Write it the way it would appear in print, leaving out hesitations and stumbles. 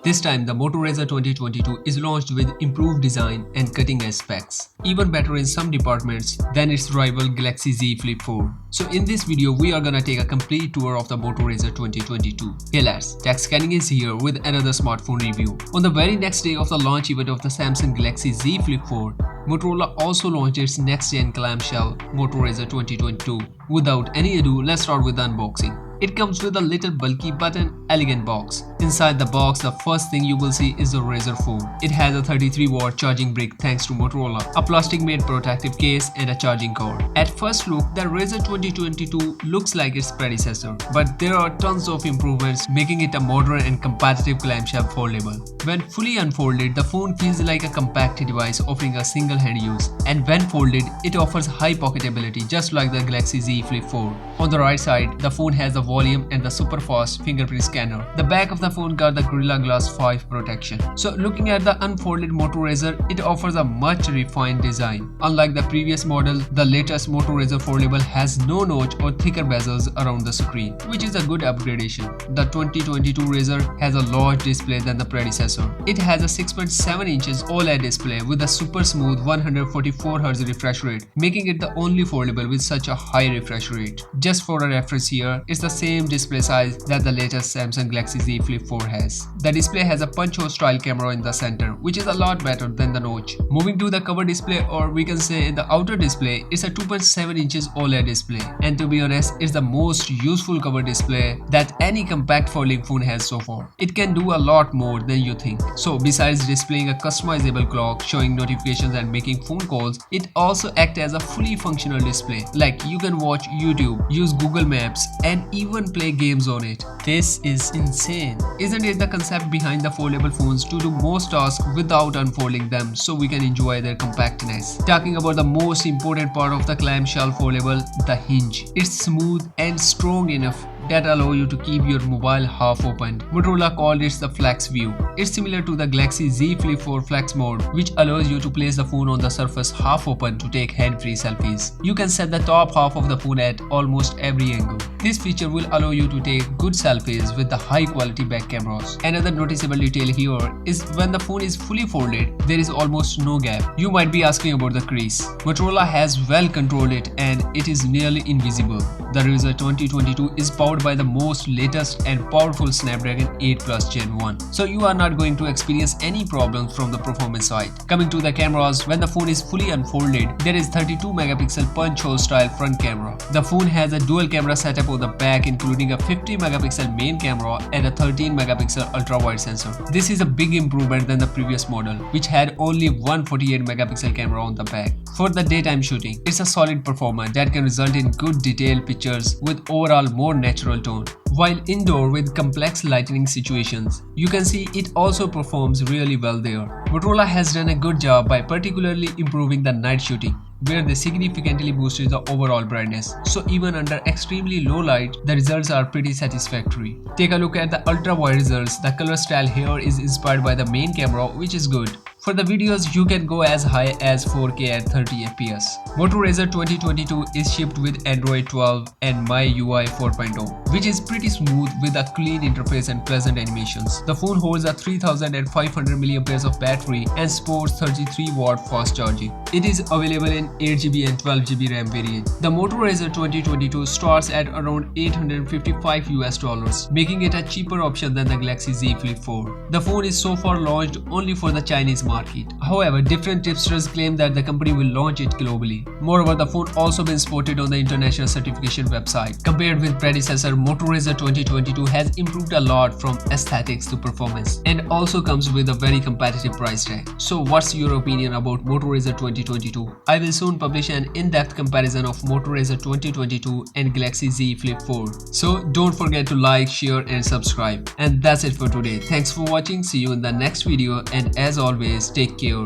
This time the Moto Razer 2022 is launched with improved design and cutting-edge specs, even better in some departments than its rival Galaxy Z Flip4. So in this video we are gonna take a complete tour of the Moto Razer 2022. Hey lads, TechScanning is here with another smartphone review. On the very next day of the launch event of the Samsung Galaxy Z Flip4, Motorola also launched its next-gen clamshell Moto Razer 2022. Without any ado, let's start with the unboxing. It comes with a little bulky but an elegant box. Inside the box, the first thing you will see is the Razer phone. It has a 33-watt charging brick thanks to Motorola, a plastic-made protective case and a charging cord. At first look, the Razer 2022 looks like its predecessor, but there are tons of improvements making it a modern and competitive clamshell foldable. When fully unfolded, the phone feels like a compact device offering a single-hand use, and when folded, it offers high pocketability just like the Galaxy Z Flip4. On the right side, the phone has the volume and the super fast fingerprint scanner. The back of the phone got the Gorilla Glass 5 protection. So looking at the unfolded Moto Razr, it offers a much refined design. Unlike the previous model, the latest Moto Razr foldable has no notch or thicker bezels around the screen, which is a good upgradation. The 2022 Razr has a larger display than the predecessor. It has a 6.7 inches OLED display with a super smooth 144Hz refresh rate, making it the only foldable with such a high refresh rate. Just for a reference here, it's the same display size that the latest Samsung Galaxy Z Flip4 has. The display has a punch hole style camera in the center, which is a lot better than the notch. Moving to the cover display, or we can say the outer display, it's a 2.7 inches OLED display, and to be honest, it's the most useful cover display that any compact folding phone has so far. It can do a lot more than you think. So besides displaying a customizable clock, showing notifications and making phone calls, it also acts as a fully functional display. Like you can watch YouTube, use Google Maps, and even play games on it. This is insane. Isn't it the concept behind the foldable phones to do most tasks without unfolding them so we can enjoy their compactness? Talking about the most important part of the clamshell foldable, the hinge. It's smooth and strong enough that allow you to keep your mobile half opened. Motorola called it the flex view. It's similar to the Galaxy Z Flip4 flex mode, which allows you to place the phone on the surface half open to take hand-free selfies. You can set the top half of the phone at almost every angle. This feature will allow you to take good selfies with the high-quality back cameras. Another noticeable detail here is when the phone is fully folded, there is almost no gap. You might be asking about the crease. Motorola has well controlled it and it is nearly invisible. The Razer 2022 is powered by the most latest and powerful Snapdragon 8 Plus Gen 1. So you are not going to experience any problems from the performance side. Coming to the cameras, when the phone is fully unfolded, there is 32 megapixel punch hole style front camera. The phone has a dual camera setup on the back, including a 50 megapixel main camera and a 13 megapixel ultra wide sensor. This is a big improvement than the previous model, which had only 148 megapixel camera on the back. For the daytime shooting, it's a solid performer that can result in good detailed pictures with overall more natural tone. While indoor with complex lighting situations, you can see it also performs really well there. Motorola has done a good job by particularly improving the night shooting, where they significantly boosted the overall brightness. So even under extremely low light, the results are pretty satisfactory. Take a look at the ultra-wide results. The color style here is inspired by the main camera, which is good. For the videos, you can go as high as 4K at 30 fps. Moto Razer 2022 is shipped with Android 12 and MyUI 4.0, which is pretty smooth with a clean interface and pleasant animations. The phone holds a 3500 mAh of battery and sports 33-watt fast charging. It is available in 8GB and 12GB RAM variant. The Moto Razer 2022 starts at around $855, making it a cheaper option than the Galaxy Z Flip4. The phone is so far launched only for the Chinese market. However, different tipsters claim that the company will launch it globally. Moreover, the phone also been spotted on the international certification website. Compared with predecessor, Moto Razer 2022 has improved a lot from aesthetics to performance and also comes with a very competitive price tag. So what's your opinion about Moto Razer 2022? I will soon publish an in-depth comparison of Moto Razer 2022 and Galaxy Z Flip4. So don't forget to like, share and subscribe. And that's it for today. Thanks for watching. See you in the next video, and as always, take care.